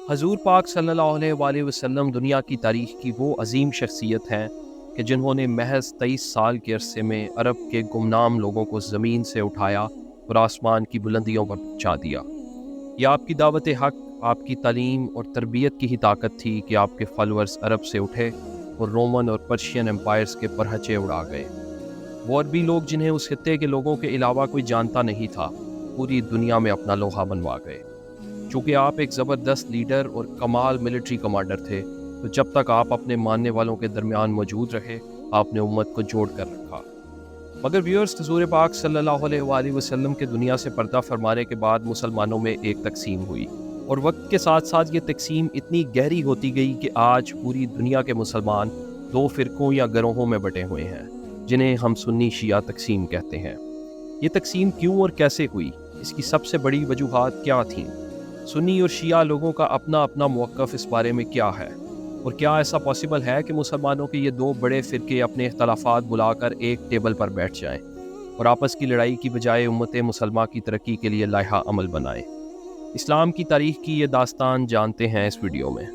حضور پاک صلی اللہ علیہ وآلہ وسلم دنیا کی تاریخ کی وہ عظیم شخصیت ہیں کہ جنہوں نے محض 23 سال کے عرصے میں عرب کے گمنام لوگوں کو زمین سے اٹھایا اور آسمان کی بلندیوں پر پہنچا دیا۔ یہ آپ کی دعوت حق، آپ کی تعلیم اور تربیت کی ہی طاقت تھی کہ آپ کے فالورز عرب سے اٹھے اور رومن اور پرشین امپائرز کے پرہچے اڑا گئے۔ وہ عربی لوگ جنہیں اس خطے کے لوگوں کے علاوہ کوئی جانتا نہیں تھا، پوری دنیا میں اپنا لوہا بنوا گئے۔ چونکہ آپ ایک زبردست لیڈر اور کمال ملٹری کمانڈر تھے، تو جب تک آپ اپنے ماننے والوں کے درمیان موجود رہے، آپ نے امت کو جوڑ کر رکھا۔ مگر ویورز، حضور پاک صلی اللہ علیہ وآلہ وسلم کے دنیا سے پردہ فرمانے کے بعد مسلمانوں میں ایک تقسیم ہوئی، اور وقت کے ساتھ ساتھ یہ تقسیم اتنی گہری ہوتی گئی کہ آج پوری دنیا کے مسلمان 2 فرقوں یا گروہوں میں بٹے ہوئے ہیں، جنہیں ہم سنی شیعہ تقسیم کہتے ہیں۔ یہ تقسیم کیوں اور کیسے ہوئی؟ اس کی سب سے بڑی وجوہات کیا تھیں؟ سنی اور شیعہ لوگوں کا اپنا اپنا موقف اس بارے میں کیا ہے؟ اور کیا ایسا پاسبل ہے کہ مسلمانوں کے یہ 2 بڑے فرقے اپنے اختلافات بلا کر ایک ٹیبل پر بیٹھ جائیں اور آپس کی لڑائی کی بجائے امت مسلمہ کی ترقی کے لیے لائحہ عمل بنائیں؟ اسلام کی تاریخ کی یہ داستان جانتے ہیں اس ویڈیو میں۔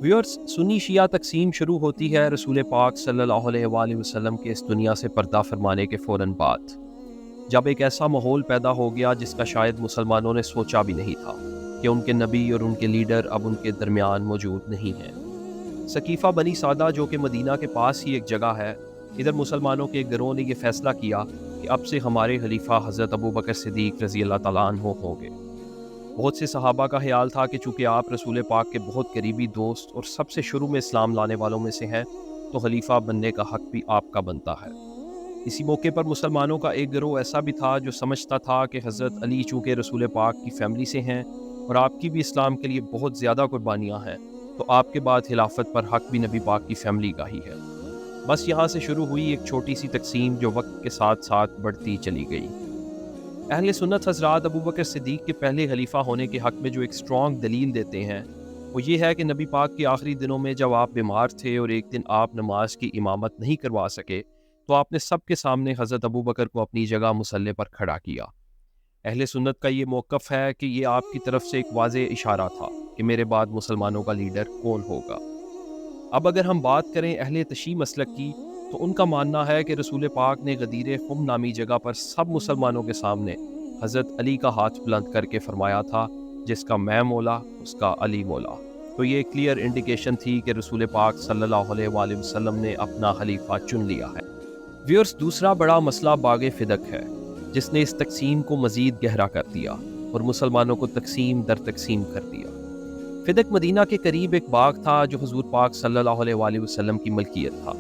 ویورز، سنی شیعہ تقسیم شروع ہوتی ہے رسول پاک صلی اللہ علیہ وآلہ وسلم کے اس دنیا سے پردہ فرمانے کے فوراً بعد، جب ایک ایسا ماحول پیدا ہو گیا جس کا شاید مسلمانوں نے سوچا بھی نہیں تھا کہ ان کے نبی اور ان کے لیڈر اب ان کے درمیان موجود نہیں ہیں۔ سقیفہ بنی سعدہ، جو کہ مدینہ کے پاس ہی ایک جگہ ہے، ادھر مسلمانوں کے گروہ نے یہ فیصلہ کیا کہ اب سے ہمارے خلیفہ حضرت ابو بکر صدیق رضی اللہ تعالیٰ عنہ ہوں گے۔ بہت سے صحابہ کا خیال تھا کہ چونکہ آپ رسول پاک کے بہت قریبی دوست اور سب سے شروع میں اسلام لانے والوں میں سے ہیں، تو خلیفہ بننے کا حق بھی آپ کا بنتا ہے۔ اسی موقع پر مسلمانوں کا ایک گروہ ایسا بھی تھا جو سمجھتا تھا کہ حضرت علی چونکہ رسول پاک کی فیملی سے ہیں اور آپ کی بھی اسلام کے لیے بہت زیادہ قربانیاں ہیں، تو آپ کے بعد خلافت پر حق بھی نبی پاک کی فیملی کا ہی ہے۔ بس یہاں سے شروع ہوئی ایک چھوٹی سی تقسیم جو وقت کے ساتھ ساتھ بڑھتی چلی گئی۔ اہل سنت حضرات ابو بکر صدیق کے پہلے خلیفہ ہونے کے حق میں جو ایک سٹرونگ دلیل دیتے ہیں، وہ یہ ہے کہ نبی پاک کے آخری دنوں میں جب آپ بیمار تھے اور ایک دن آپ نماز کی امامت نہیں کروا سکے، تو آپ نے سب کے سامنے حضرت ابو بکر کو اپنی جگہ مصلی پر کھڑا کیا۔ اہل سنت کا یہ موقف ہے کہ یہ آپ کی طرف سے ایک واضح اشارہ تھا کہ میرے بعد مسلمانوں کا لیڈر کون ہوگا۔ اب اگر ہم بات کریں اہل تشیع مسلک کی، تو ان کا ماننا ہے کہ رسول پاک نے غدیر خم نامی جگہ پر سب مسلمانوں کے سامنے حضرت علی کا ہاتھ بلند کر کے فرمایا تھا، جس کا میں مولا اس کا علی مولا۔ تو یہ کلیئر انڈیکیشن تھی کہ رسول پاک صلی اللہ علیہ وآلہ وسلم نے اپنا خلیفہ چن لیا ہے۔ ویورز، دوسرا بڑا مسئلہ باغ فدق ہے، جس نے اس تقسیم کو مزید گہرا کر دیا اور مسلمانوں کو تقسیم در تقسیم کر دیا۔ فدق مدینہ کے قریب ایک باغ تھا جو حضور پاک صلی اللہ علیہ وآلہ وسلم کی ملکیت تھا۔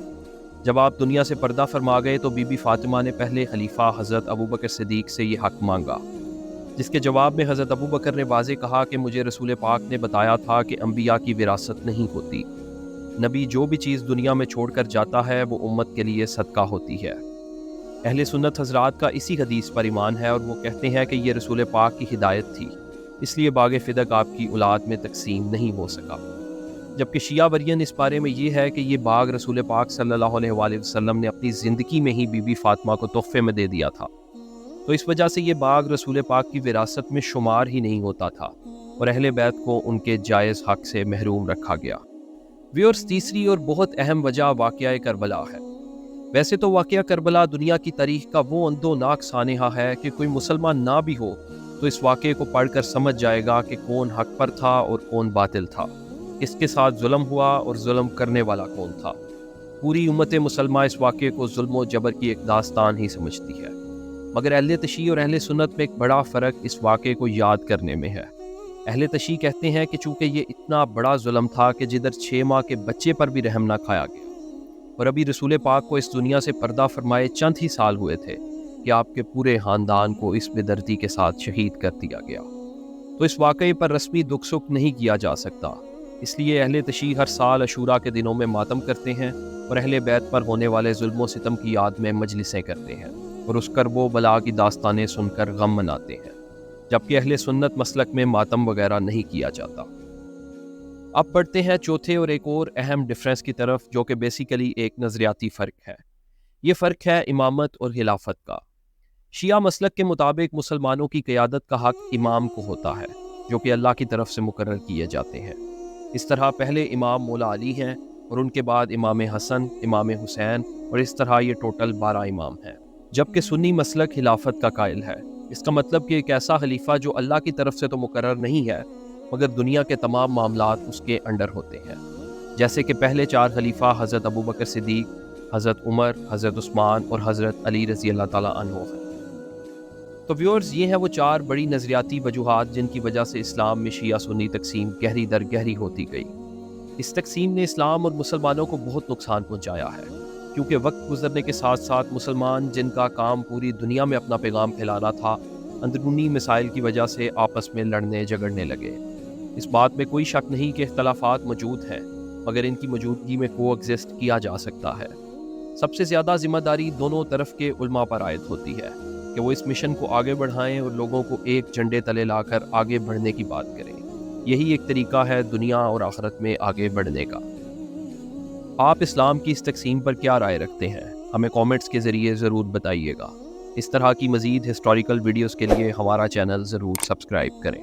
جب آپ دنیا سے پردہ فرما گئے تو بی بی فاطمہ نے پہلے خلیفہ حضرت ابو بکر صدیق سے یہ حق مانگا، جس کے جواب میں حضرت ابو بکر نے واضح کہا کہ مجھے رسول پاک نے بتایا تھا کہ انبیاء کی وراثت نہیں ہوتی، نبی جو بھی چیز دنیا میں چھوڑ کر جاتا ہے وہ امت کے لیے صدقہ ہوتی ہے۔ اہل سنت حضرات کا اسی حدیث پر ایمان ہے، اور وہ کہتے ہیں کہ یہ رسول پاک کی ہدایت تھی، اس لیے باغ فدق آپ کی اولاد میں تقسیم نہیں ہو سکا۔ جبکہ شیعہ ورین اس بارے میں یہ ہے کہ یہ باغ رسول پاک صلی اللہ علیہ وآلہ وسلم نے اپنی زندگی میں ہی بی بی فاطمہ کو تحفے میں دے دیا تھا، تو اس وجہ سے یہ باغ رسول پاک کی وراثت میں شمار ہی نہیں ہوتا تھا، اور اہل بیت کو ان کے جائز حق سے محروم رکھا گیا۔ ویورز، تیسری اور بہت اہم وجہ واقعہ کربلا ہے۔ ویسے تو واقعہ کربلا دنیا کی تاریخ کا وہ اندوناک سانحہ ہے کہ کوئی مسلمان نہ بھی ہو تو اس واقعے کو پڑھ کر سمجھ جائے گا کہ کون حق پر تھا اور کون باطل تھا، کس کے ساتھ ظلم ہوا اور ظلم کرنے والا کون تھا۔ پوری امت مسلمہ اس واقعے کو ظلم و جبر کی ایک داستان ہی سمجھتی ہے، مگر اہل تشیع اور اہل سنت میں ایک بڑا فرق اس واقعے کو یاد کرنے میں ہے۔ اہل تشیع کہتے ہیں کہ چونکہ یہ اتنا بڑا ظلم تھا کہ جدھر 6 ماہ کے بچے پر بھی رحم نہ کھایا گیا، اور ابھی رسول پاک کو اس دنیا سے پردہ فرمائے چند ہی سال ہوئے تھے کہ آپ کے پورے خاندان کو اس بے دردی کے ساتھ شہید کر دیا گیا، تو اس واقعے پر رسمی دکھ سکھ نہیں کیا جا سکتا۔ اس لیے اہل تشیع ہر سال عاشوراء کے دنوں میں ماتم کرتے ہیں اور اہل بیت پر ہونے والے ظلم و ستم کی یاد میں مجلسیں کرتے ہیں اور اس کرب و بلا کی داستانیں سن کر غم مناتے ہیں، جبکہ اہل سنت مسلک میں ماتم وغیرہ نہیں کیا جاتا۔ اب بڑھتے ہیں چوتھے اور ایک اور اہم ڈیفرنس کی طرف، جو کہ بیسیکلی ایک نظریاتی فرق ہے۔ یہ فرق ہے امامت اور خلافت کا۔ شیعہ مسلک کے مطابق مسلمانوں کی قیادت کا حق امام کو ہوتا ہے، جو کہ اللہ کی طرف سے مقرر کیے جاتے ہیں۔ اس طرح پہلے امام مولا علی ہیں اور ان کے بعد امام حسن، امام حسین، اور اس طرح یہ ٹوٹل 12 امام ہیں۔ جبکہ سنی مسلک خلافت کا قائل ہے۔ اس کا مطلب کہ ایک ایسا خلیفہ جو اللہ کی طرف سے تو مقرر نہیں ہے مگر دنیا کے تمام معاملات اس کے انڈر ہوتے ہیں، جیسے کہ پہلے 4 خلیفہ حضرت ابوبکر صدیق، حضرت عمر، حضرت عثمان اور حضرت علی رضی اللہ تعالیٰ عنہ ہیں۔ تو ویورز، یہ ہیں وہ 4 بڑی نظریاتی وجوہات جن کی وجہ سے اسلام میں شیعہ سنی تقسیم گہری در گہری ہوتی گئی۔ اس تقسیم نے اسلام اور مسلمانوں کو بہت نقصان پہنچایا ہے، کیونکہ وقت گزرنے کے ساتھ ساتھ مسلمان جن کا کام پوری دنیا میں اپنا پیغام پھیلانا تھا، اندرونی مسائل کی وجہ سے آپس میں لڑنے جھگڑنے لگے۔ اس بات میں کوئی شک نہیں کہ اختلافات موجود ہیں، مگر ان کی موجودگی میں کو ایگزسٹ کیا جا سکتا ہے۔ سب سے زیادہ ذمہ داری دونوں طرف کے علماء پر عائد ہوتی ہے کہ وہ اس مشن کو آگے بڑھائیں اور لوگوں کو ایک جھنڈے تلے لا کر آگے بڑھنے کی بات کریں۔ یہی ایک طریقہ ہے دنیا اور آخرت میں آگے بڑھنے کا۔ آپ اسلام کی اس تقسیم پر کیا رائے رکھتے ہیں؟ ہمیں کامنٹس کے ذریعے ضرور بتائیے گا۔ اس طرح کی مزید ہسٹوریکل ویڈیوز کے لیے ہمارا چینل ضرور سبسکرائب کریں۔